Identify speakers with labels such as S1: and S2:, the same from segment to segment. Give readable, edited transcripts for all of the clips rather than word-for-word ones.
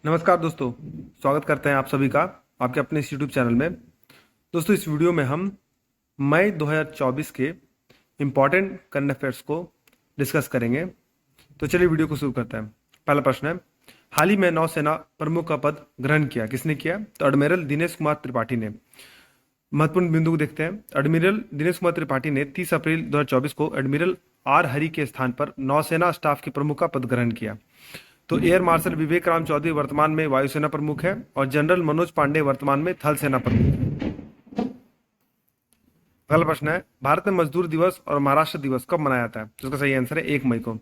S1: नमस्कार दोस्तों। स्वागत करते हैं आप सभी का आपके अपने इस यूट्यूब चैनल में। दोस्तों, इस वीडियो में हम मई 2024 के इम्पॉर्टेंट करंट अफेयर्स को डिस्कस करेंगे। तो चलिए वीडियो को शुरू करते हैं। पहला प्रश्न है, हाल ही में नौसेना प्रमुख का पद ग्रहण किया, किसने किया? तो एडमिरल दिनेश कुमार त्रिपाठी ने। महत्वपूर्ण बिंदु को देखते हैं। एडमिरल दिनेश कुमार त्रिपाठी ने 30 अप्रैल 2024 को एडमिरल आर हरि के स्थान पर नौसेना स्टाफ के प्रमुख का पद ग्रहण किया। तो एयर मार्शल विवेक राम चौधरी वर्तमान में वायुसेना प्रमुख है और जनरल मनोज पांडे वर्तमान में थल सेना प्रमुख है। अगला प्रश्न है, भारत में मजदूर दिवस और महाराष्ट्र दिवस कब मनाया जाता है? तो इसका सही आंसर है 1 मई को।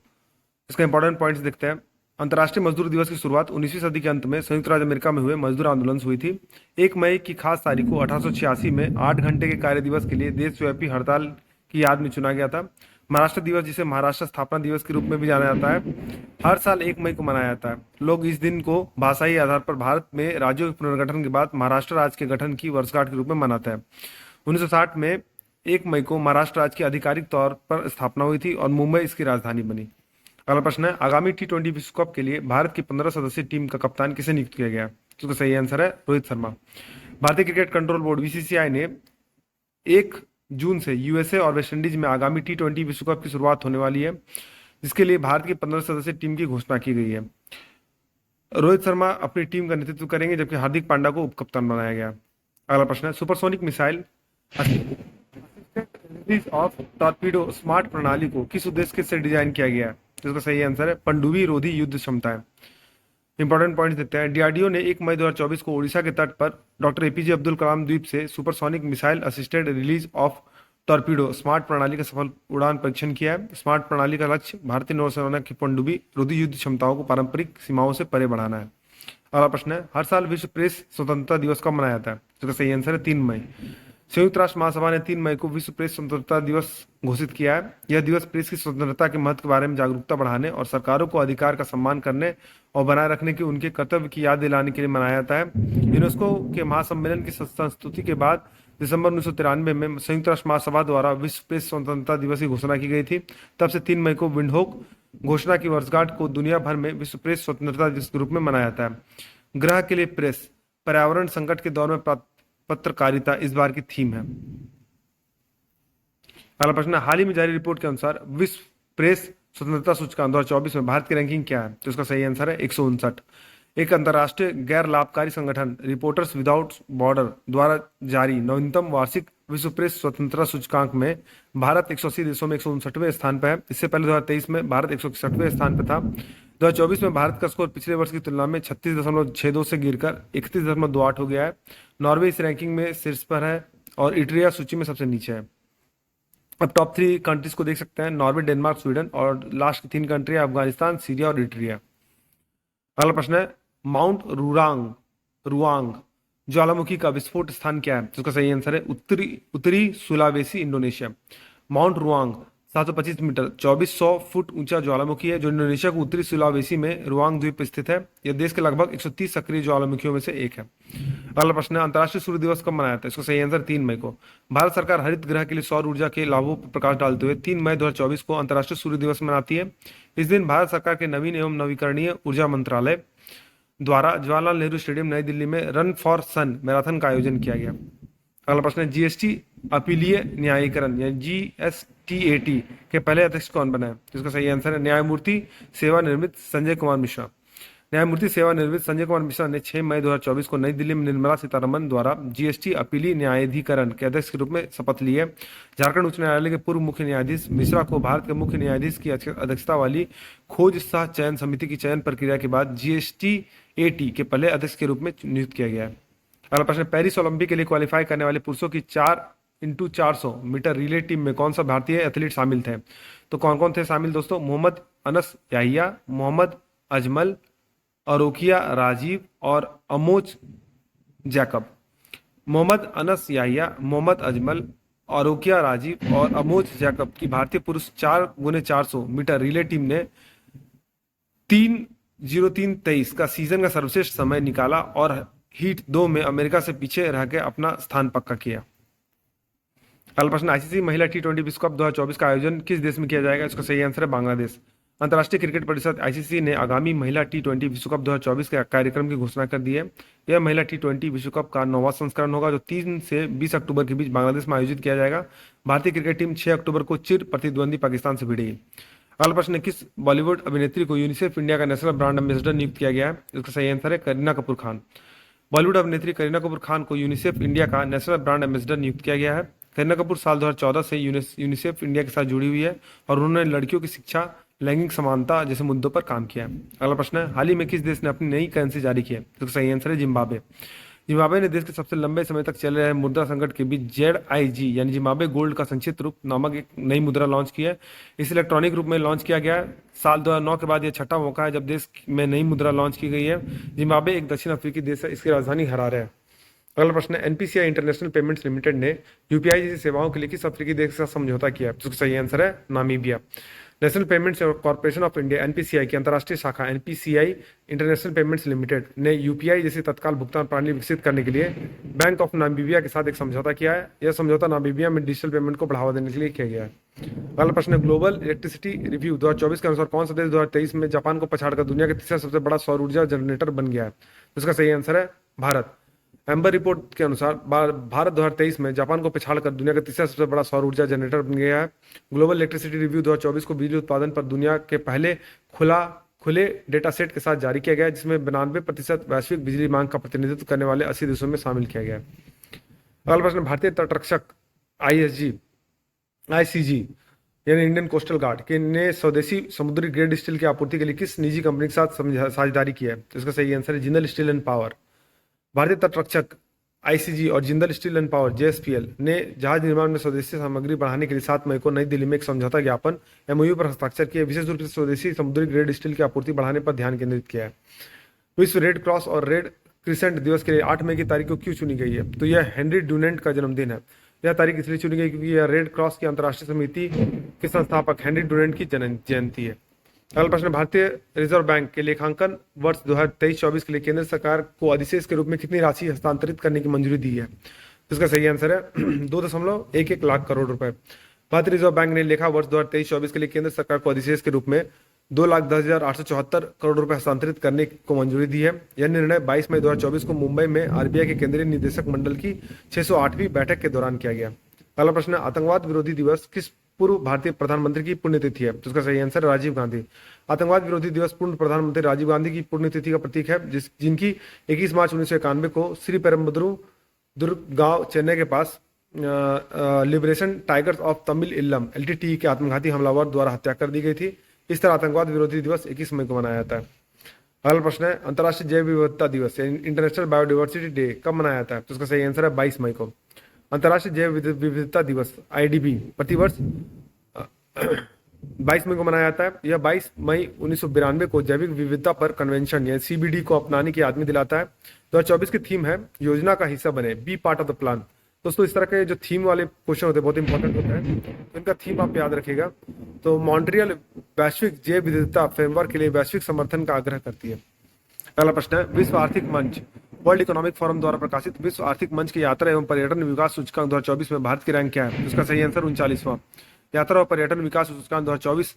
S1: इसका इंपॉर्टेंट पॉइंट्स देखते हैं। अंतर्राष्ट्रीय मजदूर दिवस की शुरुआत 19वीं सदी के अंत में संयुक्त राज्य अमेरिका में हुए मजदूर आंदोलन से हुई थी। 1 मई की खास तारीख को 1886 में 8 घंटे के कार्य दिवस के लिए देशव्यापी हड़ताल की याद में चुना गया था। महाराष्ट्र दिवस, जिसे महाराष्ट्र स्थापना दिवस के रूप में भी जाना जाता है, हर साल 1 मई को मनाया जाता है। लोग इस दिन को भाषाई आधार पर भारत में राज्यों के पुनर्गठन के बाद महाराष्ट्र राज्य के गठन की वर्षगांठ के रूप में मनाते हैं। 1960 में 1 मई को महाराष्ट्र राज्य की आधिकारिक तौर पर स्थापना हुई थी और मुंबई इसकी राजधानी बनी। अगला प्रश्न है, आगामी T20 विश्व कप के लिए भारत की 15 सदस्यीय टीम का कप्तान किसे नियुक्त किया गया? तो सही आंसर है रोहित शर्मा। भारतीय क्रिकेट कंट्रोल बोर्ड बीसीसीआई ने 1 जून से यूएसए और वेस्टइंडीज में आगामी T20 विश्व कप की शुरुआत होने वाली है, जिसके लिए भारत की 15 सदस्यीय टीम की घोषणा की गई है। रोहित शर्मा अपनी टीम का नेतृत्व करेंगे, जबकि हार्दिक पांड्या को उपकप्तान बनाया गया। अगला प्रश्न है, supersonic missile of torpedo smart प्रणाली को किस उद्देश्य से डिजाइन किया गया है? तो इसका सही आंसर है पनडुब्बी रोधी युद्ध क्षमताएं। इंपॉर्टेंट पॉइंट्स देते हैं। डीआरडीओ ने 1 मई 2024 को ओडिशा के तट पर डॉक्टर एपीजे अब्दुल कलाम द्वीप से supersonic missile assisted release of torpedo smart प्रणाली का सफल उड़ान परीक्षण किया है। स्मार्ट प्रणाली का लक्ष्य भारतीय नौसेना की पनडुब्बी रोधी युद्ध क्षमताओं को पारंपरिक सीमाओं से परे बढ़ाना है। अगला प्रश्न है, हर साल विश्व प्रेस स्वतंत्रता दिवस कब मनाया जाता है? इसका सही आंसर है 3 मई। संयुक्त राष्ट्र महासभा ने 3 मई को विश्व प्रेस स्वतंत्रता दिवस घोषित किया है। यह दिवस प्रेस की स्वतंत्रता के महत्व के बारे में जागरूकता बढ़ाने और सरकारों को अधिकार का सम्मान करने और बनाए रखने के उनके कर्तव्य की याद दिलाने के लिए मनाया जाता है। यूनेस्को के महासम्मेलन की संस्तुति के बाद दिसंबर 1993 में संयुक्त राष्ट्र महासभा द्वारा विश्व प्रेस स्वतंत्रता दिवस की घोषणा की गई थी। तब से 3 मई को विंडहोक घोषणा की वर्षगांठ को दुनिया भर में विश्व प्रेस स्वतंत्रता दिवस के रूप में मनाया जाता है। ग्रह के लिए प्रेस, पर्यावरण संकट के दौर में पत्रकारिता इस बार की थीम है। अगला प्रश्न, हाल ही में जारी रिपोर्ट के अनुसार विश्व प्रेस स्वतंत्रता सूचकांक 2024 में भारत की रैंकिंग क्या है? तो इसका सही आंसर है 159। एक अंतर्राष्ट्रीय गैर लाभकारी संगठन रिपोर्टर्स विदाउट बॉर्डर द्वारा जारी नवीनतम वार्षिक विश्व प्रेस स्वतंत्रता सूचकांक में भारत 180 देशों में 159वें स्थान पर है। इससे पहले 2023 में भारत 161वें स्थान पर था। 2024 में भारत का स्कोर पिछले वर्ष की तुलना में 36.62 से गिरकर 31.28 हो गया है। नॉर्वे इस रैंकिंग में शीर्ष पर है और इटरिया सूची में सबसे नीचे है। अब टॉप 3 कंट्रीज को देख सकते हैं, नॉर्वे, डेनमार्क, स्वीडन, और लास्ट की 3 कंट्री अफगानिस्तान, सीरिया और इटरिया। अगला प्रश्न है, माउंट रुआंग ज्वालामुखी का विस्फोट स्थान क्या है? जिसका सही आंसर है उत्तरी Sulawesi, Indonesia. Mount Ruang 725 metre 2400 foot ऊंचा ज्वालामुखी है, जो इंडोनेशिया को उत्तरी सुलावेसी में रुआंग द्वीप पर स्थित है। यह देश के लगभग 130 सक्रिय ज्वालामुखियों में से एक है। अगला प्रश्न है, अंतर्राष्ट्रीय सूर्य दिवस कब मनाया जाता है? इसका सही आंसर 3 मई को। भारत सरकार हरित ग्रह के लिए सौर ऊर्जा के लाभों पर प्रकाश डालते हुए 3 मई 2024 को अंतर्राष्ट्रीय सूर्य दिवस मनाती है। इस दिन भारत सरकार के नवीन एवं नवीकरणीय ऊर्जा मंत्रालय द्वारा जवाहरलाल नेहरू स्टेडियम नई दिल्ली में रन फॉर सन मैराथन का आयोजन किया गया। अगला प्रश्न है, जीएसटी अपीलीय न्यायीकरण यानी जीएसटीएटी के पहले अध्यक्ष कौन बना है? जिसका सही आंसर है न्यायमूर्ति सेवानिवृत्त संजय कुमार मिश्रा। न्यायमूर्ति सेवानिवृत्त संजय कुमार मिश्रा ने 6 मई 2024 को नई दिल्ली में निर्मला सीतारमन द्वारा जीएसटी अपीलीय न्यायाधिकरण के अध्यक्ष के रूप में शपथ ली है। झारखंड उच्च न्यायालय के पूर्व मुख्य न्यायाधीश मिश्रा को भारत के मुख्य न्यायाधीश की अध्यक्षता वाली खोज सह चयन समिति की चयन प्रक्रिया के बाद जीएसटीएटी के पहले अध्यक्ष के रूप में नियुक्त किया गया है। अगला प्रश्न, पेरिस ओलंपिक के लिए क्वालिफाई करने वाले पुरुषों की 4x400 मीटर रिले टीम में कौन सा भारतीय एथलीट शामिल थे? तो कौन कौन थे शामिल दोस्तों? मोहम्मद अनस याहिया, मोहम्मद अजमल, अरोकिया राजीव और अमोच जैकब। मोहम्मद अनस याहिया, मोहम्मद अजमल, अरोकिया राजीव और अमोच जैकब की भारतीय पुरुष 4x400 मीटर रिले टीम ने 3:03:23 का सीजन का सर्वश्रेष्ठ समय निकाला और हीट 2 में अमेरिका से पीछे रह के अपना स्थान पक्का किया। अगला प्रश्न, आईसीसी महिला T20 विश्व कप 2024 का आयोजन किस देश में किया जाएगा? इसका सही आंसर है बांग्लादेश। अंतर्राष्ट्रीय क्रिकेट परिषद आईसीसी ने आगामी महिला टी20 विश्व कप 2024 के कार्यक्रम की घोषणा कर दी है। यह महिला टी20 विश्व कप का 9वां संस्करण होगा, जो 3 से 20 अक्टूबर के बीच बांग्लादेश में आयोजित किया जाएगा। भारतीय क्रिकेट टीम 6 अक्टूबर को चिर प्रतिद्वंदी पाकिस्तान से भिड़ेगी। अगला प्रश्न है, किस बॉलीवुड अभिनेत्री को यूनिसेफ इंडिया का नेशनल ब्रांड एम्बेसडर नियुक्त किया गया है? इसका सही आंसर है करीना कपूर खान। बॉलीवुड अभिनेत्री करीना कपूर खान को यूनिसेफ इंडिया का नेशनल ब्रांड एम्बेसडर नियुक्त किया गया है। करीना कपूर साल 2014 से यूनिसेफ इंडिया के साथ जुड़ी हुई है और उन्होंने लड़कियों की शिक्षा, लैंगिक समानता जैसे मुद्दों पर काम किया है। अगला प्रश्न है, हाल ही में किस देश ने अपनी नई करेंसी जारी की है? तो सही आंसर है जिम्बाब्वे। जिम्बाब्वे ने देश के सबसे लंबे समय तक चल रहे मुद्रा संकट के बीच ZIG यानी जिम्बाब्वे गोल्ड का संक्षिप्त रूप नामक एक नई मुद्रा लॉन्च की है। इस इलेक्ट्रॉनिक रूप में लॉन्च किया गया है। साल 2009 के बाद यह छठा मौका है जब देश में नई मुद्रा लॉन्च की गई है। जिम्बाब्वे एक दक्षिण अफ्रीकी देश है, इसकी राजधानी हरारे है। अगला प्रश्न है, एनपीसीआई इंटरनेशनल पेमेंट्स लिमिटेड ने यूपीआई जैसी सेवाओं के लिए किस अफ्रीकी देश के साथ समझौता किया है? तो सही आंसर है Namibia. National payments corporation of India NPCI की अंतर्राष्ट्रीय शाखा एनपीसीआई इंटरनेशनल पेमेंट्स लिमिटेड ने यूपीआई जैसी तत्काल भुगतान प्रणाली विकसित करने के लिए बैंक ऑफ नामीबिया के साथ एक समझौता किया है। यह समझौता नामीबिया में डिजिटल पेमेंट को बढ़ावा देने के लिए किया गया है। अगला प्रश्न है, ग्लोबल इलेक्ट्रिसिटी रिव्यू 2024 के अनुसार कौन सा देश 2023 में जापान को पछाड़कर दुनिया के तीसरा सबसे बड़ा सौर ऊर्जा जनरेटर बन गया है? इसका सही आंसर है भारत। एम्बर रिपोर्ट के अनुसार भारत 2023 में जापान को पिछाड़कर दुनिया का तीसरा सबसे बड़ा सौर ऊर्जा जनरेटर बन गया है। ग्लोबल इलेक्ट्रिसिटी रिव्यू 2024 को बिजली उत्पादन पर दुनिया के पहले खुले डेटा सेट के साथ जारी किया गया है, जिसमें 92% वैश्विक बिजली मांग का प्रतिनिधित्व करने वाले 80 देशों में शामिल किया गया है। अगला प्रश्न, भारतीय तटरक्षक आईसीजी यानी इंडियन कोस्टल गार्ड के ने स्वदेशी समुद्री ग्रेड स्टील की आपूर्ति के लिए किस निजी कंपनी के साथ साझेदारी की है? तो इसका सही आंसर है जिंदल स्टील एंड पावर। भारतीय तटरक्षक आईसीजी और Jindal steel and power JSPL ने जहाज निर्माण में स्वदेशी सामग्री बढ़ाने के लिए 7 मई को नई दिल्ली में एक समझौता ज्ञापन एमओयू पर हस्ताक्षर किए। विशेष रूप से स्वदेशी समुद्री ग्रेड स्टील की आपूर्ति बढ़ाने पर ध्यान केंद्रित किया है। विश्व रेड क्रॉस और रेड क्रिसेंट दिवस के लिए 8 मई की तारीख को क्यों चुनी गई है? तो यह हेनरी ड्यूनेंट का जन्मदिन है। यह तारीख इसलिए चुनी गई क्योंकि यह रेड क्रॉस की अंतर्राष्ट्रीय समिति के संस्थापक हेनरी ड्यूनेंट की जयंती है। अगला प्रश्न, भारतीय रिजर्व बैंक के लेखांकन वर्ष 2023-24 के लिए केंद्र सरकार को अधिशेष के रूप में कितनी राशि हस्तांतरित करने की मंजूरी दी है? इसका सही आंसर है 2.11 लाख करोड़ रुपए। भारतीय रिजर्व बैंक ने लेखा वर्ष 2023-24 के लिए केंद्र सरकार को अधिशेष के रूप में 2,10,874 करोड़ रुपए हस्तांतरित करने को मंजूरी दी है। यह निर्णय 22 मई 2024 को मुंबई में आरबीआई के केंद्रीय निदेशक मंडल की 608वीं बैठक के दौरान किया गया। अगला प्रश्न, आतंकवाद विरोधी दिवस किस पूर्व भारतीय प्रधानमंत्री की पुण्यतिथि है? तो इसका सही आंसर राजीव गांधी। आतंकवाद विरोधी दिवस पूर्व प्रधानमंत्री राजीव गांधी की पुण्यतिथि का प्रतीक है, जिनकी 21 मार्च 1991 को श्री पेरम्बदुर गांव चेन्नई के पास Liberation Tigers of Tamil Eelam LTTE के आत्मघाती हमलावर द्वारा हत्या कर दी गई थी। इस तरह आतंकवाद विरोधी दिवस 21 मई को मनाया जाता है। अगला प्रश्न है, अंतर्राष्ट्रीय जैव विविधता दिवस इंटरनेशनल बायोडाइवर्सिटी डे कब मनाया जाता है? तो इसका सही आंसर है 22 मई को। अंतर्राष्ट्रीय जैव विविधता दिवस IDB प्रतिवर्ष 22 मई को मनाया जाता है। यह 22 मई 1992 को जैविक विविधता पर कन्वेंशन या CBD को अपनाने की याद में दिलाता है। 2024 की थीम है योजना का हिस्सा बने, be part of the plan. दोस्तों, इस तरह के जो थीम वाले क्वेश्चन होते हैं बहुत इंपॉर्टेंट होते हैं, तो इनका थीम आप याद रखिएगा। तो मॉन्ट्रियल वैश्विक जैव विविधता फ्रेमवर्क के लिए वैश्विक समर्थन का आग्रह करती है। अगला प्रश्न है, विश्व आर्थिक मंच वर्ल्ड इकोनॉमिक फोरम द्वारा प्रकाशित विश्व आर्थिक मंच की यात्रा एवं पर्यटन विकास सूचकांक 2024 में भारत की रैंक क्या है? इसका सही आंसर 39वां। यात्रा और पर्यटन विकास सूचकांक 2024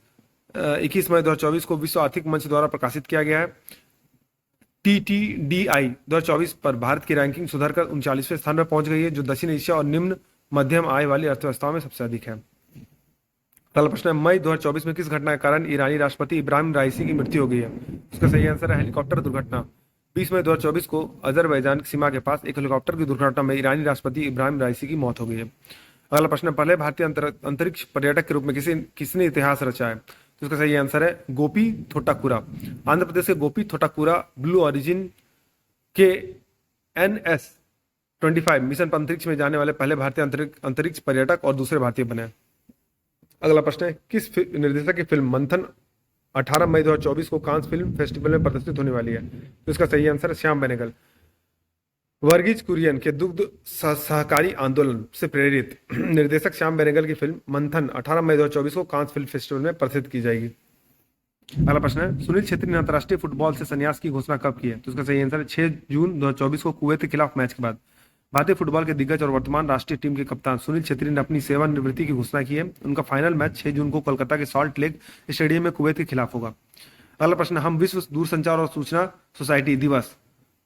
S1: 21 मई 2024 को विश्व आर्थिक मंच द्वारा प्रकाशित किया गया है। TTDI 2024 पर भारत की रैंकिंग सुधरकर 39वें स्थान पर पहुंच गई है, जो दक्षिण एशिया और निम्न मध्यम आय वाली अर्थव्यवस्थाओं में सबसे अधिक है। अगला प्रश्न है, मई 2024 में किस घटना के कारण ईरानी राष्ट्रपति इब्राहिम राइसी की मृत्यु हो गई है? इसका सही आंसर है हेलीकॉप्टर दुर्घटना। 20 मई 2024 को अजरबैजान की सीमा के पास एक हेलीकॉप्टर की दुर्घटना में ईरानी राष्ट्रपति इब्राहिम राइसी की मौत हो गई है। अगला प्रश्न, पहले भारतीय अंतरिक्ष पर्यटक के रूप में किसने इतिहास रचा है? तो इसका सही आंसर है गोपी थोटाकुरा। आंध्र प्रदेश के गोपी थोटाकुरा ब्लू ओरिजिन के NS-25 मिशन पर अंतरिक्ष में जाने वाले पहले भारतीय अंतरिक्ष पर्यटक और दूसरे भारतीय बने। अगला प्रश्न है, किस निर्देशक की फिल्म मंथन 18 मई 2024 को कांस फिल्म फेस्टिवल में प्रदर्शित होने वाली है? तो इसका सही आंसर है श्याम बेनेगल। वर्गीज कुरियन के दुग्ध सहकारी आंदोलन से प्रेरित निर्देशक श्याम बेनेगल की फिल्म मंथन 18 मई 2024 को कांस फिल्म फेस्टिवल में प्रदर्शित की जाएगी। अगला प्रश्न है, सुनील छेत्री ने अंतर्राष्ट्रीय फुटबॉल से संन्यास की घोषणा कब की है? तो इसका सही आंसर है 6 जून 2024 को कुवैत के खिलाफ मैच के बाद। भारतीय फुटबॉल के दिग्गज और वर्तमान राष्ट्रीय टीम के कप्तान सुनील छेत्री ने अपनी सेवानिवृत्ति की घोषणा की है। उनका फाइनल मैच 6 जून को कोलकाता के सॉल्ट लेक स्टेडियम में कुवैत के खिलाफ होगा। अगला प्रश्न, हम विश्व दूरसंचार और सूचना सोसाइटी दिवस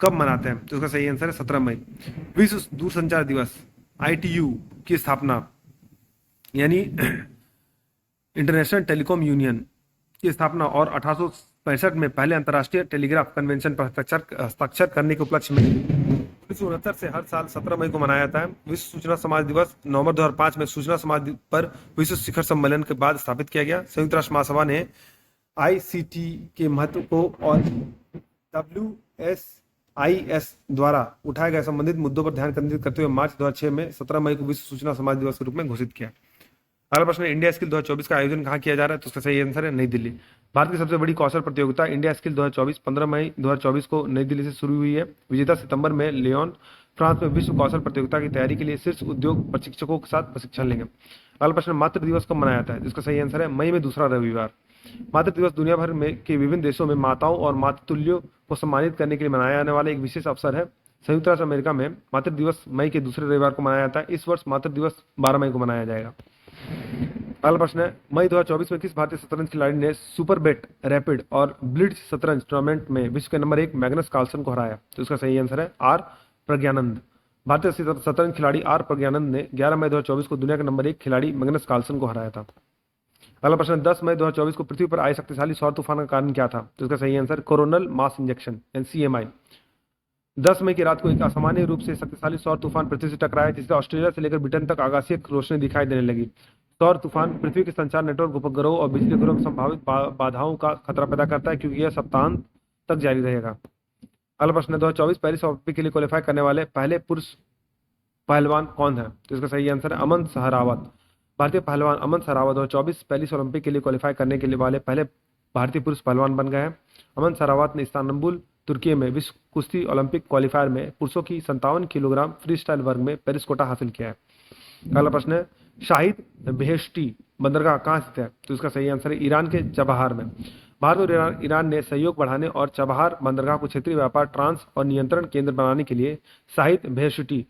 S1: कब मनाते हैं? तो इसका सही आंसर है 17 मई। विश्व दूरसंचार दिवस ITU की स्थापना यानी इंटरनेशनल टेलीकॉम यूनियन की स्थापना और 1865 में पहले अंतर्राष्ट्रीय टेलीग्राफ कन्वेंशन पर हस्ताक्षर करने के उपलक्ष्य में 1969 से हर साल 17 मई को मनाया जाता है। विश्व सूचना समाज दिवस नवंबर 2005 में सूचना समाज पर विश्व शिखर सम्मेलन के बाद स्थापित किया गया। संयुक्त राष्ट्र महासभा ने ICT के महत्व को और WSIS द्वारा उठाए गए संबंधित मुद्दों पर ध्यान केंद्रित करते हुए मार्च 2006 में 17 मई को विश्व सूचना समाज दिवस के रूप में घोषित किया। अगला प्रश्न, इंडिया स्किल 2024 का आयोजन कहाँ किया जा रहा है? तो उसका सही आंसर है नई दिल्ली। भारत की सबसे बड़ी कौशल प्रतियोगिता इंडिया स्किल 2024 15 मई 2024 को नई दिल्ली से शुरू हुई है। विजेता सितंबर में लियोन फ्रांस में विश्व कौशल प्रतियोगिता की तैयारी के लिए शीर्ष उद्योग प्रशिक्षकों के साथ प्रशिक्षण लेंगे। अगला प्रश्न, मातृ दिवस कब मनाया जाता है? जिसका सही आंसर है मई में दूसरा रविवार। मातृ दिवस दुनिया भर में के विभिन्न देशों में माताओं और मातृतुल्यों को सम्मानित करने के लिए मनाया जाने वाला एक विशेष अवसर है। संयुक्त राष्ट्र अमेरिका में मातृ दिवस मई के दूसरे रविवार को मनाया जाता है। इस वर्ष मातृ दिवस 12 मई को मनाया जाएगा। अगला प्रश्न है, मई 2024 में किस भारतीय शतरंज खिलाड़ी ने सुपर बेट रैपिड और ब्लिट्ज शतरंज टूर्नामेंट में विश्व के नंबर 1 मैग्नस कार्लसन को हराया? तो इसका सही आंसर है आर प्रज्ञानंद। भारतीय शतरंज खिलाड़ी आर प्रज्ञानंद ने 11 मई 2024 को दुनिया के नंबर 1 खिलाड़ी मैग्नस कार्लसन को हराया था। अगला प्रश्न, 10 मई 2024 को पृथ्वी पर आए शक्तिशाली सौर तूफान का कारण क्या था? तो इसका सही answer coronal mass injection CMI। 10 मई की रात को एक असामान्य रूप से शक्तिशाली सौर तूफान पृथ्वी से टकराया, जिससे ऑस्ट्रेलिया से लेकर ब्रिटेन तक आकाशीय रोशनी दिखाई देने लगी। सौर तूफान पृथ्वी के संचार नेटवर्क, उपग्रहों और बिजली घरों में संभावित बाधाओं का खतरा पैदा करता है, क्योंकि यह सप्ताहांत तक जारी रहेगा। अगला प्रश्न, 2024 पेरिस ओलंपिक के लिए क्वालिफाई करने वाले पहले पुरुष पहलवान कौन है? तो इसका सही आंसर है अमन सहरावत। भारतीय पहलवान अमन सहरावत 2024 पेरिस ओलंपिक के लिए क्वालिफाई करने के लिए वाले पहले भारतीय पुरुष पहलवान बन गए हैं। अमन सहरावत ने इस्तांबुल तुर्की में विश्व कुश्ती ओलंपिक क्वालिफायर में पुरुषों की 57 किलोग्राम फ्री स्टाइल वर्ग में पेरिस कोटा हासिल किया है। अगला प्रश्न है, शाहिद बेहेश्ती बंदरगाह कहाँ स्थित है? तो इसका सही आंसर है ईरान के चबहार में। भारत और ईरान ने सहयोग बढ़ाने और चबहार बंदरगाह को क्षेत्रीय व्यापार ट्रांस और नियंत्रण केंद्र बनाने के लिए शाहिद बेहेश्ती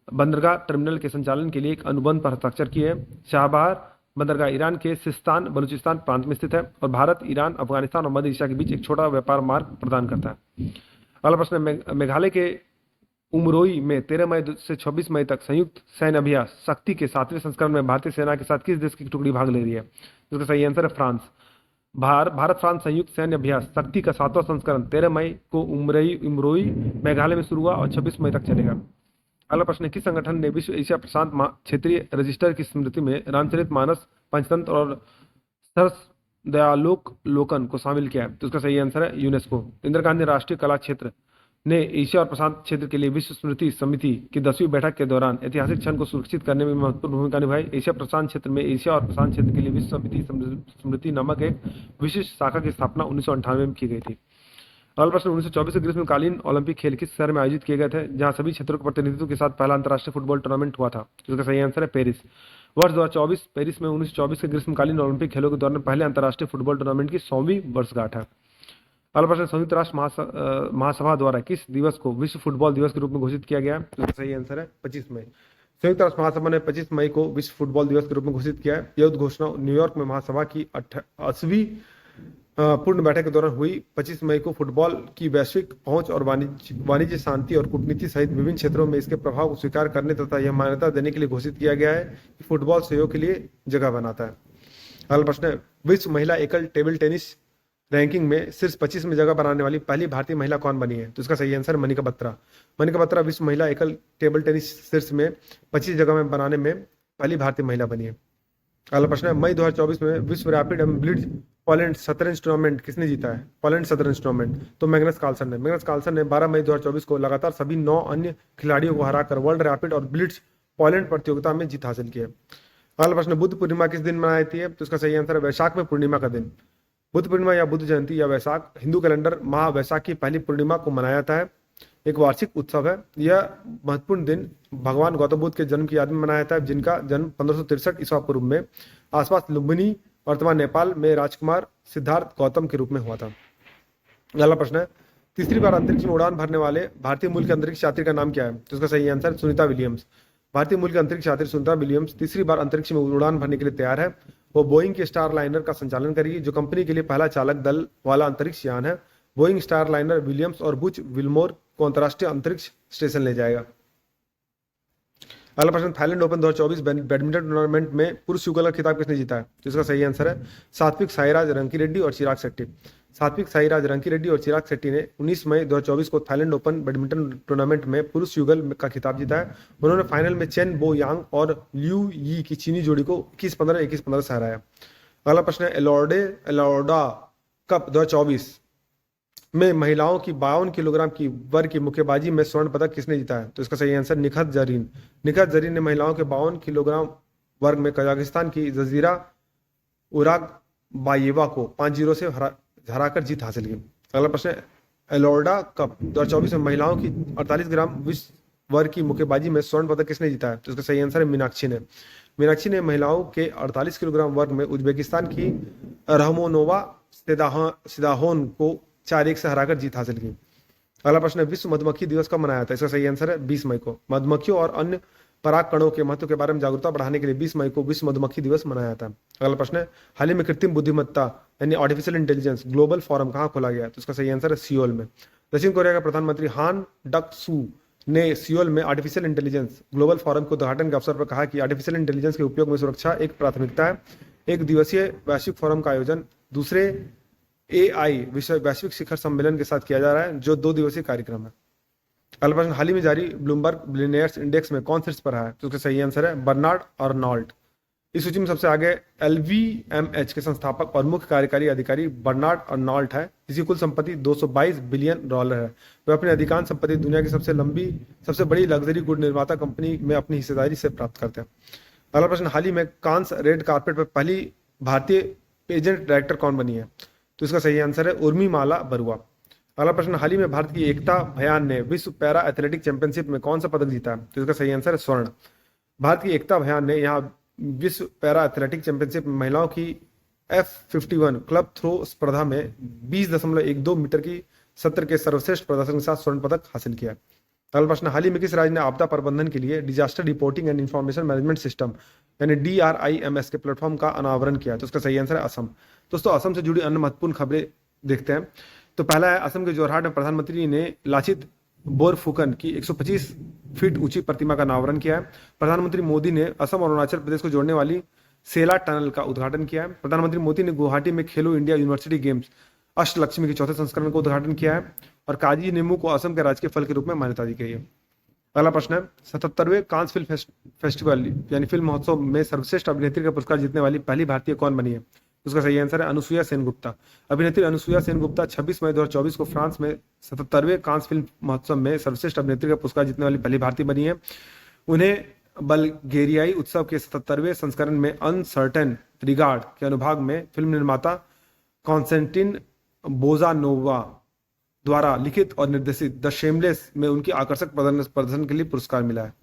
S1: बंदरगाह टर्मिनल के संचालन के लिए एक अनुबंध पर हस्ताक्षर किए हैं। चबहार बंदरगाह ईरान के सिस्तान बलूचिस्तान प्रांत में स्थित है और भारत, ईरान, अफगानिस्तान और मध्य एशिया के बीच एक छोटा व्यापार मार्ग प्रदान करता है। अगला प्रश्न, मेघालय के उमरोई में 13 मई से 26 मई तक संयुक्त सैन्य अभ्यास शक्ति के 7वें संस्करण में भारतीय सेना के साथ किस देश की टुकड़ी भाग ले रही है? इसका सही आंसर है फ्रांस। भारत फ्रांस संयुक्त सैन्य अभ्यास शक्ति का 7वां संस्करण 13 मई को उमरोई मेघालय में शुरू हुआ और 26 मई तक चलेगा। अगला प्रश्न, किस संगठन ने विश्व एशिया प्रशांत क्षेत्रीय रजिस्टर की स्मृति में रामचरित मानस, पंचतंत्र और सरसदयालोकन को शामिल किया है? तो उसका सही आंसर है यूनेस्को। इंदिरा गांधी राष्ट्रीय कला क्षेत्र ने एशिया और प्रशांत क्षेत्र के लिए विश्व स्मृति समिति की 10वीं बैठक के दौरान ऐतिहासिक क्षण को सुरक्षित करने में महत्वपूर्ण भूमिका निभाई। एशिया प्रशांत क्षेत्र में एशिया और प्रशांत क्षेत्र के लिए विश्व समिति स्मृति नामक एक विशिष्ट शाखा की स्थापना 1998 में की गई थी। अगला प्रश्न, 1924 के ग्रीष्मकालीन ओलंपिक खेल किस शहर में आयोजित किए गए थे, जहां सभी क्षेत्रों के प्रतिनिधित्व के साथ पहला अंतर्राष्ट्रीय फुटबॉल टूर्नामेंट हुआ था? जिसका सही आंसर है पेरिस। वर्ष 2024 पेरिस में 1924 के ग्रीष्मकालीन ओलंपिक खेलों के दौरान पहले अंतर्राष्ट्रीय फुटबॉल टूर्नामेंट की 100वीं वर्षगांठ है। अगला प्रश्न, संयुक्त राष्ट्र महासभा द्वारा किस दिवस को विश्व फुटबॉल दिवस के रूप में घोषित किया गया? तो सही आंसर है 25 मई। संयुक्त राष्ट्र महासभा ने 25 मई को विश्व फुटबॉल दिवस के रूप में घोषित किया है। यह उद्घोषणा न्यूयॉर्क में महासभा की 80वीं पूर्ण बैठक के दौरान हुई। 25 मई को फुटबॉल की वैश्विक पहुंच और वाणिज्य, शांति और कूटनीति सहित विभिन्न क्षेत्रों में इसके प्रभाव को स्वीकार करने तथा यह मान्यता देने के लिए घोषित किया गया है कि फुटबॉल सहयोग के लिए जगह बनाता है। अगला प्रश्न है, विश्व महिला एकल टेबल टेनिस रैंकिंग में शीर्ष 25 में जगह बनाने वाली पहली भारतीय महिला कौन बनी है? तो इसका सही आंसर मनिका बत्रा। मनिका बत्रा विश्व महिला एकल टेबल टेनिस शीर्ष में 25 जगह में बनाने में पहली भारतीय महिला बनी है। अगला प्रश्न है, मई 2024 में विश्व रैपिड एवं ब्लिट्ज पोलैंड शतरंज टूर्नामेंट किसने जीता है? पोलैंड शतरंज टूर्नामेंट तो मैग्नस कार्लसन ने 12 मई 2024 को लगातार सभी 9 अन्य खिलाड़ियों को हराकर वर्ल्ड रैपिड और ब्लिट्ज पोलैंड प्रतियोगिता में जीत हासिल की है। अगला प्रश्न, बुद्ध पूर्णिमा किस दिन मनाई जाती है? तो इसका सही आंसर है वैशाख में पूर्णिमा का दिन। बुद्ध पूर्णिमा या बुद्ध जयंती या वैशाख हिंदू कैलेंडर माह वैशाख की पहली पूर्णिमा को मनाया जाता है। एक वार्षिक उत्सव है। यह महत्वपूर्ण दिन भगवान गौतम बुद्ध के जन्म की याद में मनाया जाता है, जिनका जन्म 1563 ईसा पूर्व में आसपास लुम्बिनी वर्तमान नेपाल में राजकुमार सिद्धार्थ गौतम के रूप में हुआ था। अगला प्रश्न है, तीसरी बार अंतरिक्ष में उड़ान भरने वाले भारतीय मूल के अंतरिक्ष यात्री का नाम क्या है? तो इसका सही आंसर सुनीता विलियम्स। भारतीय मूल के अंतरिक्ष यात्री सुनीता विलियम्स तीसरी बार अंतरिक्ष में उड़ान भरने के लिए तैयार है। वो बोइंग के स्टार लाइनर का संचालन करेगी, जो कंपनी के लिए पहला चालक दल वाला अंतरिक्ष यान है। बोइंग स्टार लाइनर विलियम्स और बुच विल्मोर को अंतर्राष्ट्रीय अंतरिक्ष स्टेशन ले जाएगा। अगला प्रश्न, थाईलैंड ओपन 2024 बैडमिंटन टूर्नामेंट में पुरुष युगल का खिताब किसने जीता है? तो इसका सही आंसर है सात्विक साईराज रंकीरेड्डी और चिराग शेट्टी। सात्विक साईराज रंकीरेड्डी और चिराग शेट्टी ने 19 मई 2024 को थाईलैंड ओपन बैडमिंटन टूर्नामेंट में पुरुष युगल का खिताब जीता है। उन्होंने फाइनल में चेन बो यांग और लिू यी की चीनी जोड़ी को 21-15, 21-15 से हराया। अगला प्रश्न है, एलोर्डा कप 2024 में महिलाओं की 52 किलोग्राम की वर्ग की मुक्केबाजी में स्वर्ण पदक किसने जीता है? तो इसका सही आंसर निखत जरीन। निखत जरीन ने महिलाओं के 52 किलोग्राम वर्ग में कजाकिस्तान की जजीरा उरागबायेवा को 5-0 से हराकर जीत हासिल की। अगला प्रश्न है, एलोर्डा कप 2024 में महिलाओं की 48 ग्राम विश्व वर्ग की मुक्केबाजी में स्वर्ण पदक किसने जीता है? तो इसका सही आंसर है मीनाक्षी ने। मीनाक्षी ने महिलाओं के 48 किलोग्राम वर्ग में उज्बेकिस्तान की रहमोनोवा सिदाहोन को 4-1 से हराकर जीत हासिल की। अगला प्रश्न है, विश्व मधुमक्खी दिवस कब मनाया था? इसका सही आंसर है 20 मई को। मधुमक्खियों और अन्य परागकणों के महत्व के बारे में जागरूकता बढ़ाने के लिए 20 मई को विश्व मधुमक्खी दिवस मनाया था। अगला प्रश्न है, हाल ही में कृत्रिम बुद्धिमत्ता यानी आर्टिफिशियल इंटेलिजेंस ग्लोबल फोरम कहाँ खोला गया? तो इसका सही आंसर है सियोल में। दक्षिण कोरिया के प्रधानमंत्री हान डक सू ने सियोल में आर्टिफिशियल इंटेलिजेंस ग्लोबल फोरम के उद्घाटन के अवसर पर कहा कि आर्टिफिशियल इंटेलिजेंस के उपयोग में सुरक्षा एक प्राथमिकता है। एक दिवसीय वैश्विक फोरम का आयोजन दूसरे AI वैश्विक शिखर सम्मेलन के साथ किया जा रहा है, जो 2 दिवसीय कार्यक्रम है। अगला प्रश्न, हाल ही में जारी ब्लूमबर्ग बिलियनियर्स इंडेक्स में कौन शीर्ष पर है? तो उसका सही आंसर है बर्नार्ड अर्नॉल्ट। इस सूची में सबसे आगे LVMH के संस्थापक और मुख्य कार्यकारी अधिकारी बर्नार्ड अर्नॉल्ट है, जिसकी कुल संपत्ति $222 बिलियन है। वे अपनी अधिकांश संपत्ति दुनिया की सबसे बड़ी लग्जरी गुड निर्माता कंपनी में अपनी हिस्सेदारी से प्राप्त करते हैं। अगला प्रश्न, हाल ही में कांस रेड कार्पेट पर पहली भारतीय पेजेंट डायरेक्टर कौन बनी है? तो इसका सही आंसर है उर्मिमाला बरुआ। अगला प्रश्न, हाल ही में भारत की एकता भयान ने विश्व पैरा एथलेटिक चैंपियनशिप में कौन सा पदक जीता है? तो इसका सही आंसर है स्वर्ण। भारत की एकता भयान ने यहाँ विश्व पैरा एथलेटिक चैंपियनशिप में महिलाओं की F51 क्लब थ्रो स्पर्धा में 20.12 मीटर की सत्र के सर्वश्रेष्ठ प्रदर्शन के साथ स्वर्ण पदक हासिल किया। अगला प्रश्न, हाल ही में किस राज्य ने आपदा प्रबंधन के लिए disaster reporting and information management system यानी DRIMS के प्लेटफॉर्म का अनावरण किया? तो उसका सही आंसर है असम। दोस्तों, असम से जुड़ी अन्य महत्वपूर्ण खबरें देखते हैं। तो पहला है, असम के जोरहाट में प्रधानमंत्री ने लाचित बोरफुकन की 125 फीट ऊंची प्रतिमा का अनावरण किया है। प्रधानमंत्री मोदी ने असम और अरुणाचल प्रदेश को जोड़ने वाली सेला टनल का उद्घाटन किया है। प्रधानमंत्री मोदी ने गुवाहाटी में खेलो इंडिया यूनिवर्सिटी गेम्स अष्टलक्ष्मी के 4थे संस्करण का उद्घाटन किया है और काजी नींबू को असम के राजकीय फल के रूप में मान्यता दी गई है। अगला प्रश्न है, 77वें कांस फिल्म फेस्टिवल यानी फिल्म महोत्सव में सर्वश्रेष्ठ अभिनेत्री का पुरस्कार जीतने वाली पहली भारतीय कौन बनी है? उसका सही आंसर है अनुसुईया सेनगुप्ता। अभिनेत्री अनुसुईया सेनगुप्ता 26 मई 2024 को फ्रांस में 77वें कांस फिल्म महोत्सव में सर्वश्रेष्ठ अभिनेत्री का पुरस्कार जीतने वाली पहली भारतीय बनी है। उन्हें बल्गेरियाई उत्सव के 77वें संस्करण में अनसर्टेन रिगार्ड के अनुभाग में फिल्म निर्माता कॉन्स्टेंटिन बोजानोवा द्वारा लिखित और निर्देशित द शेमलेस में उनकी आकर्षक प्रदर्शन के लिए पुरस्कार मिला है।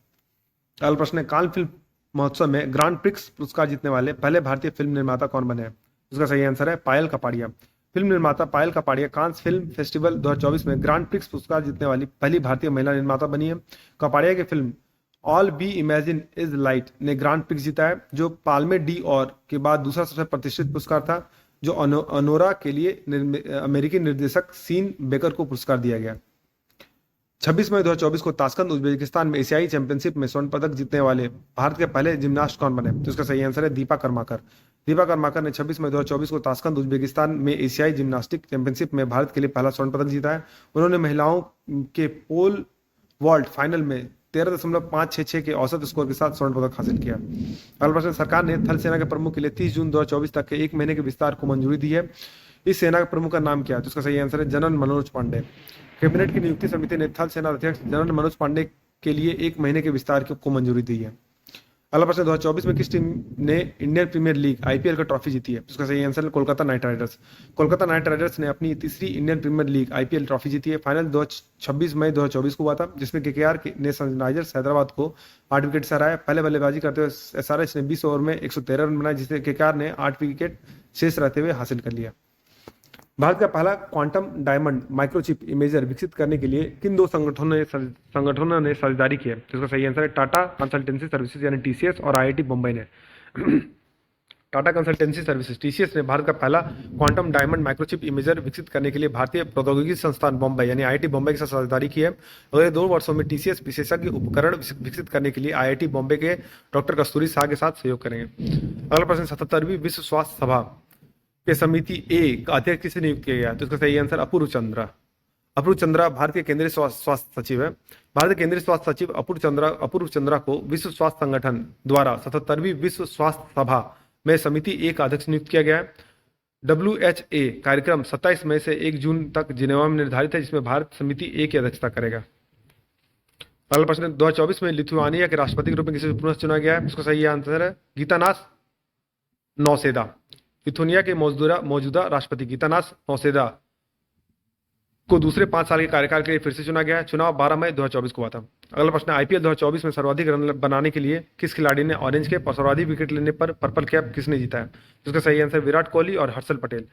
S1: अगला प्रश्न है, कान फिल्म महोत्सव में ग्रांड प्रिक्स पुरस्कार जीतने वाले पहले भारतीय फिल्म निर्माता कौन बने हैं? उसका सही आंसर है पायल कपाड़िया। फिल्म निर्माता पायल कपाड़िया कांस फिल्म फेस्टिवल 2024 में ग्रांड प्रिक्स पुरस्कार जीतने वाली पहली भारतीय महिला निर्माता बनी है। कपाड़िया की film all B imagine is light ने ग्रांड प्रिक्स जीता है, जो पाल्मे डी और के बाद दूसरा सबसे प्रतिष्ठित पुरस्कार था, जो अनोरा के लिए अमेरिकी निर्देशक सीन बेकर को पुरस्कार दिया गया। 26 मई 2024 को ताशकंद उज्बेकिस्तान में एशियाई चैंपियनशिप में स्वर्ण पदक जीतने वाले भारत के पहले जिम्नास्ट कौन बने? तो इसका सही आंसर है दीपा कर्माकर। दीपा कर्माकर ने 26 मई 2024 को ताशकंद उज्बेकिस्तान में एशियाई जिम्नास्टिक चैंपियनशिप में भारत के लिए पहला स्वर्ण पदक जीता है। उन्होंने महिलाओं के पोल वॉल्ट फाइनल में 13.566 के औसत स्कोर के साथ स्वर्ण पदक हासिल किया। अगला प्रश्न, सरकार ने थल सेना के प्रमुख के लिए 30 जून 2024 तक के 1 महीने के विस्तार को मंजूरी दी है। इस सेना के प्रमुख का नाम क्या है? तो इसका सही आंसर है जनरल मनोज पांडे। कैबिनेट की नियुक्ति समिति ने थल सेना अध्यक्ष जनरल मनोज पांडे के लिए 1 महीने के विस्तार को मंजूरी दी है। अगला प्रश्न, 2024 में किस टीम ने इंडियन प्रीमियर लीग IPL का ट्रॉफी जीती है? उसका सही आंसर है Kolkata Knight Riders. Kolkata Knight Riders ने अपनी तीसरी Indian Premier League IPL trophy जीती है। फाइनल 26 मई 2024 को हुआ था, जिसमें KKR ने सनराइजर्स हैदराबाद को 8 विकेट से हराया। पहले बल्लेबाजी करते हुए SRH ने 20 ओवर में 113 रन बनाए, जिसे KKR ने 8 विकेट शेष रहते हुए हासिल कर लिया। भारत का पहला क्वांटम डायमंड माइक्रोचिप इमेजर विकसित करने के लिए किन दो संगठनों ने साझेदारी की है? तो इसका सही आंसर है टाटा कंसल्टेंसी सर्विसेज यानी टीसीएस और आईआईटी बम्बई ने। टाटा कंसल्टेंसी सर्विसेज टीसीएस ने भारत का पहला क्वांटम डायमंड माइक्रोचिप इमेजर विकसित करने के लिए भारतीय प्रौद्योगिकी संस्थान बम्बई यानी आईआईटी बम्बई के साथ साझेदारी की है। अगले 2 वर्षों में टीसीएस विशेषज्ञ उपकरण विकसित करने के लिए आईआईटी बम्बई के डॉक्टर कस्तूरी शाह के साथ सहयोग करेंगे। अगला प्रश्न 77वीं विश्व स्वास्थ्य सभा के समिति ए का अध्यक्ष किसे नियुक्त किया गया? तो इसका सही आंसर अपूर्व चंद्रा। अपूर्व चंद्रा भारत के केंद्रीय स्वास्थ्य सचिव है। भारत के केंद्रीय स्वास्थ्य सचिव अपूर्व चंद्रा को विश्व स्वास्थ्य संगठन द्वारा 77वीं विश्व स्वास्थ्य सभा में समिति ए का अध्यक्ष नियुक्त किया गया है। WHA कार्यक्रम 27 मई से 1 जून तक जिनेवा में निर्धारित है, जिसमें भारत समिति ए की अध्यक्षता करेगा। अगला प्रश्न 2024 में लिथुआनिया के राष्ट्रपति के रूप में किसे पुनः चुना गया है? इसका सही आंसर है गीतानास नौसेदा। लिथुआनिया के मौजूदा राष्ट्रपति गीतानास नौसेदा को दूसरे 5 साल के कार्यकाल के लिए फिर से चुना गया है। चुनाव 12 मई 2024 को हुआ था। अगला प्रश्न आईपीएल 2024 में सर्वाधिक रन बनाने के लिए किस खिलाड़ी ने ऑरेंज कैप और सर्वाधिक विकेट लेने पर पर्पल कैप किसने जीता है? जिसका सही आंसर विराट कोहली और हर्षल पटेल।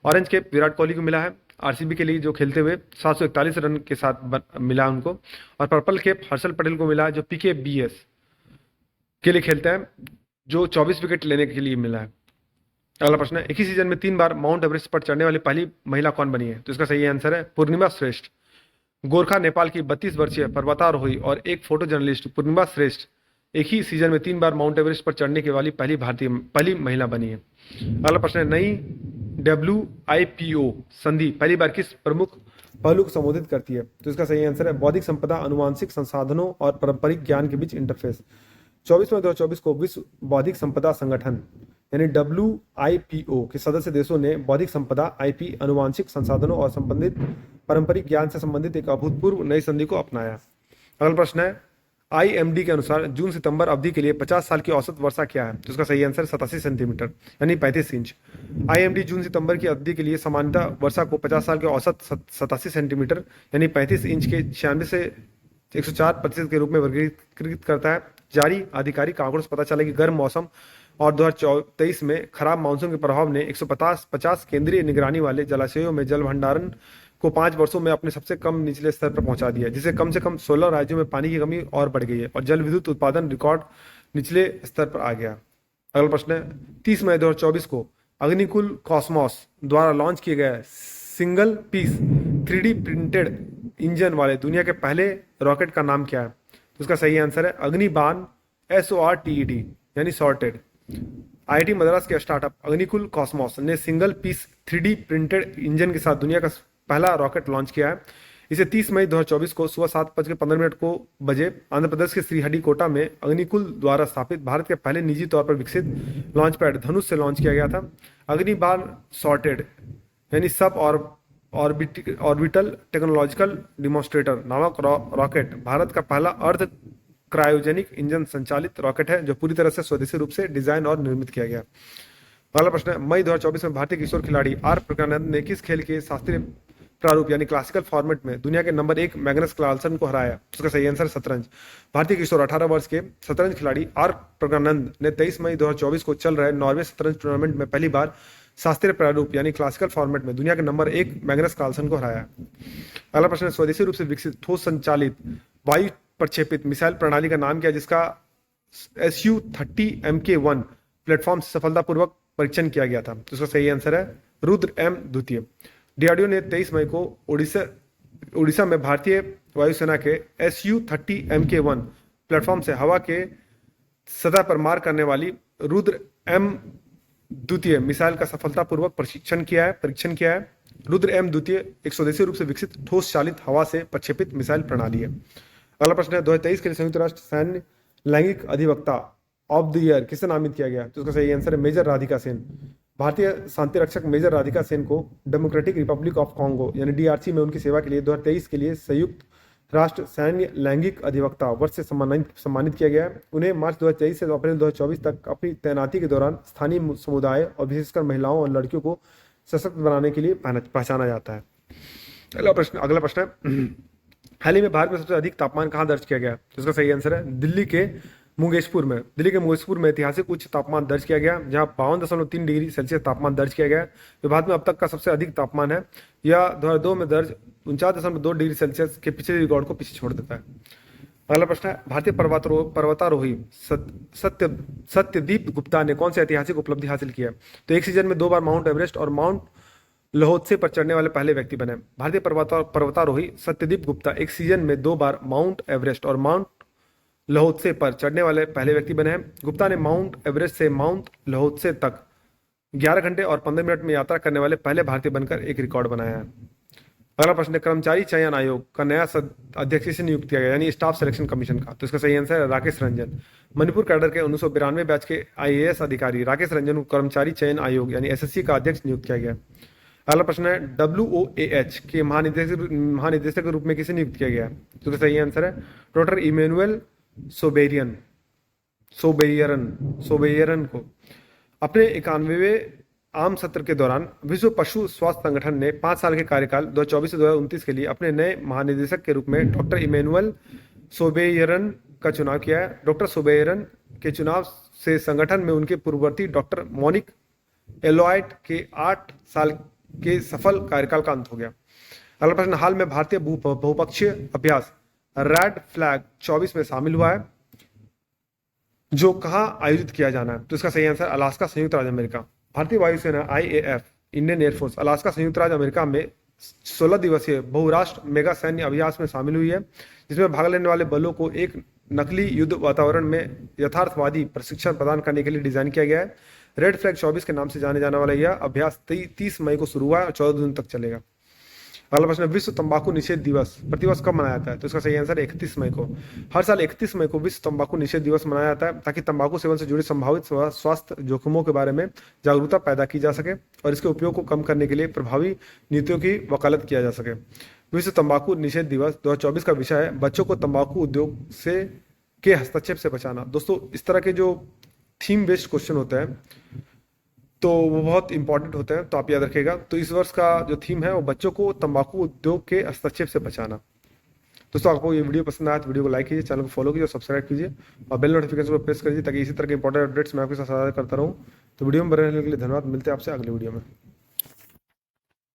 S1: ऑरेंज कैप विराट कोहली को मिला है आरसीबी के लिए, जो खेलते हुए 741 रन के साथ मिला उनको, और पर्पल कैप हर्षल पटेल को मिला है जो पीकेबीएस के लिए खेलते हैं, जो 24 विकेट लेने के लिए मिला है। अगला प्रश्न है एक ही सीजन में 3 बार माउंट एवरेस्ट पर चढ़ने वाली पहली महिला कौन बनी है? तो इसका सही आंसर है पूर्णिमा श्रेष्ठ। गोरखा नेपाल की 32 वर्षीय पर्वतारोही और एक फोटो जर्नलिस्ट पूर्णिमा श्रेष्ठ एक ही सीजन में 3 बार माउंट एवरेस्ट पर चढ़ने के वाली पहली महिला बनी है। अगला प्रश्न है नई WIPO संधि पहली बार किस प्रमुख पहलू को संबोधित करती है? तो इसका सही आंसर है बौद्धिक संपदा, अनुवांशिक संसाधनों और पारंपरिक ज्ञान के बीच इंटरफेस। 24 मई 2024 को विश्व बौद्धिक संपदा संगठन यानी WIPO के सदस्य देशों ने बौद्धिक संपदा, IP, अनुवांशिक संसाधनों और संबंधित पारंपरिक ज्ञान से संबंधित एक अभूतपूर्व नई संधि को अपनाया। अगला प्रश्न है IMD के अनुसार जून सितंबर अवधि के लिए 50 साल की औसत वर्षा क्या है? तो इसका सही आंसर 87 सेंटीमीटर यानी 35 इंच। IMD जून सितंबर की अवधि के लिए सामान्यतः वर्षा को 50 साल के औसत 87 सेंटीमीटर यानी 35 इंच के 96 से 104% के रूप में वर्गीकृत करता है। जारी आधिकारिक आंकड़ों से पता चला कि गर्म मौसम और 2023 में खराब मानसून के प्रभाव ने 150 केंद्रीय निगरानी वाले जलाशयों में जल भंडारण को 5 वर्षों में अपने सबसे कम निचले स्तर पर पहुंचा दिया, जिससे कम से कम 16 राज्यों में पानी की कमी और बढ़ गई है और जल विद्युत उत्पादन रिकॉर्ड निचले स्तर पर आ गया। अगला प्रश्न है 30 मई 2024 को अग्निकुल कॉस्मोस द्वारा लॉन्च किए गए single piece 3D printed engine वाले दुनिया के पहले रॉकेट का नाम क्या है? तो उसका सही आंसर है अग्निबाण SORTED यानी सॉर्टेड। IIT मद्रास के स्टार्टअप अग्निकुल कॉस्मोस ने single piece 3D printed engine के साथ दुनिया का पहला रॉकेट लॉन्च किया है। इसे 30 मई 2024 को सुबह 7:15 को बजे आंध्र प्रदेश के श्रीहरिकोटा में अग्निकुल द्वारा स्थापित भारत के पहले निजी तौर पर विकसित लॉन्च पैड धनुष से लॉन्च किया गया था। अग्निबाण सॉर्टेड यानी सब ऑर्बिटल टेक्नोलॉजिकल डिमोन्स्ट्रेटर नामक रॉकेट भारत का पहला अर्ध क्रायोजेनिक इंजन संचालित रॉकेट है, जो पूरी तरह से स्वदेशी रूप से डिजाइन और निर्मित किया गया। अगला प्रश्न है मई 2024 में भारतीय किशोर खिलाड़ी आर प्रज्ञानंद ने किस खेल के शास्त्रीय प्रारूप यानी क्लासिकल फॉर्मेट में दुनिया के नंबर 1 मैग्नस कार्लसन को हराया? उसका सही आंसर शतरंज। भारतीय किशोर 18 वर्ष के शतरंज खिलाड़ी आर प्रज्ञानंद ने 23 मई 2024 को चल रहे नॉर्वे शतरंज टूर्नामेंट में पहली बार शास्त्रीय प्रारूप यानी क्लासिकल फॉर्मेट में दुनिया के नंबर 1 मैग्नस कार्लसन को हराया। अगला प्रश्न है स्वदेशी रूप से विकसित ठोस संचालित वायु प्रक्षेपित मिसाइल प्रणाली का नाम क्या है, जिसका Su-30 Mk1 प्लेटफॉर्म से सफलतापूर्वक परीक्षण किया गया था? तो उसका सही आंसर है रुद्र M द्वितीय। डीआरडीओ ने 23 मई को उड़ीसा में भारतीय वायुसेना के Su-30 Mk1 प्लेटफॉर्म से हवा के सतह पर मार करने वाली रुद्र M द्वितीय मिसाइल का सफलतापूर्वक परीक्षण किया है। रुद्र M द्वितीय एक स्वदेशी रूप से विकसित ठोस चालित हवा से प्रक्षेपित मिसाइल प्रणाली है। अगला प्रश्न है 2023 के लिए संयुक्त राष्ट्र सैन्य लैंगिक अधिवक्ता ऑफ द ईयर किसे नामित किया गया? तो उसका सही आंसर है मेजर राधिका सेन। भारतीय शांति रक्षक मेजर राधिका सेन को डेमोक्रेटिक रिपब्लिक ऑफ कॉन्गो यानी DRC में उनकी सेवा के लिए 2023 के लिए संयुक्त राष्ट्र सैन्य लैंगिक अधिवक्ता वर्ष से सम्मानित किया गया है। उन्हें मार्च 2023 से अप्रैल 2024 तक अपनी तैनाती के दौरान स्थानीय समुदाय और विशेषकर महिलाओं और लड़कियों को सशक्त बनाने के लिए पहचाना जाता है। अगला प्रश्न है हाल ही में भारत में सबसे अधिक तापमान कहाँ दर्ज किया गया? तो इसका सही आंसर है दिल्ली के मुंगेशपुर में, दिल्ली के मुंगेशपुर में ऐतिहासिक उच्च तापमान दर्ज किया गया, जहां 52.3 डिग्री सेल्सियस तापमान दर्ज किया गया, जो भारत में अब तक का सबसे अधिक तापमान है। यह 2002 में दर्ज 49.2 डिग्री सेल्सियस के पिछले रिकॉर्ड को पीछे छोड़ देता है। अगला प्रश्न है, भारतीय पर्वतारोही सत्यदीप गुप्ता ने कौन सी ऐतिहासिक उपलब्धि हासिल की है? तो एक सीजन में 2 बार माउंट एवरेस्ट और माउंट लोहोत्से पर चढ़ने वाले पहले व्यक्ति बने। भारतीय पर्वतारोही सत्यदीप गुप्ता एक सीजन में 2 बार माउंट एवरेस्ट और माउंट लोहोत्से पर चढ़ने वाले पहले व्यक्ति बने हैं। गुप्ता ने माउंट एवरेस्ट से माउंट लोहोत्से तक 11 घंटे और 15 मिनट में यात्रा करने वाले पहले भारतीय बनकर एक रिकॉर्ड बनाया है। अगला प्रश्न है, कर्मचारी चयन आयोग का नया अध्यक्ष से नियुक्त किया गया, यानी स्टाफ सिलेक्शन कमीशन का। तो इसका सही आंसर है राकेश रंजन। मणिपुर कैडर के 1992 बैच के आईएएस अधिकारी राकेश रंजन को कर्मचारी चयन आयोग यानी एसएससी का अध्यक्ष नियुक्त किया गया। अगला प्रश्न है, WOAH के महानिदेशक के रूप में किसे नियुक्त किया गया? तो इसका सही आंसर है डॉक्टर इमैनुअल सोबेयरन को। अपने 91वें आम सत्र के दौरान विश्व पशु स्वास्थ्य संगठन ने 5 साल के कार्यकाल 2024 से 2029 के लिए अपने नए महानिदेशक के रूप में डॉक्टर इमैनुअल सोबेयरन का चुनाव किया है। डॉक्टर सोबेयरन के चुनाव से संगठन में उनके पूर्ववर्ती डॉक्टर मोनिक एलोइट के 8 साल के सफल कार्यकाल का अंत हो गया। अगला प्रश्न, हाल में भारतीय बहुपक्षीय अभ्यास रेड फ्लैग 24 में शामिल हुआ है, जो कहां आयोजित किया जाना है? तो इसका सही आंसर अलास्का, संयुक्त राज्य अमेरिका। भारतीय वायुसेना IAF इंडियन एयरफोर्स अलास्का, संयुक्त राज्य अमेरिका में 16 दिवसीय बहुराष्ट्र मेगा सैन्य अभ्यास में शामिल हुई है, जिसमें भाग लेने वाले बलों को एक नकली युद्ध वातावरण में यथार्थवादी प्रशिक्षण प्रदान करने के लिए डिजाइन किया गया है। रेड फ्लैग 24 के नाम से जाने जाने वाला यह अभ्यास 30 मई को शुरू हुआ है और 14 दिन तक चलेगा। अगला प्रश्न, विश्व तंबाकू निषेध दिवस प्रतिवर्ष कब मनाया जाता है? तो इसका सही आंसर 31 मई को। हर साल 31 मई को विश्व तंबाकू निषेध दिवस मनाया जाता है, ताकि तंबाकू सेवन से जुड़े संभावित स्वास्थ्य जोखिमों के बारे में जागरूकता पैदा की जा सके और इसके उपयोग को कम करने के लिए प्रभावी नीतियों की वकालत किया जा सके। विश्व तंबाकू निषेध दिवस 2024 का विषय है बच्चों को तंबाकू उद्योग के हस्तक्षेप से बचाना। दोस्तों, इस तरह के जो थीम बेस्ड क्वेश्चन होते हैं तो वो बहुत इंपॉर्टेंट होते हैं, तो आप याद रखिएगा। तो इस वर्ष का जो थीम है वो बच्चों को तंबाकू उद्योग के हस्तक्षेप से बचाना। दोस्तों, आपको ये वीडियो पसंद आया तो वीडियो को लाइक कीजिए, चैनल को फॉलो कीजिए और सब्सक्राइब कीजिए और बेल नोटिफिकेशन को प्रेस कीजिए, ताकि इसी तरह के इंपॉर्टेंट अपडेट्स मैं आपके साथ साझा करता रहूँ। तो वीडियो में बने रहने के लिए धन्यवाद। मिलते हैं आपसे अगले वीडियो में।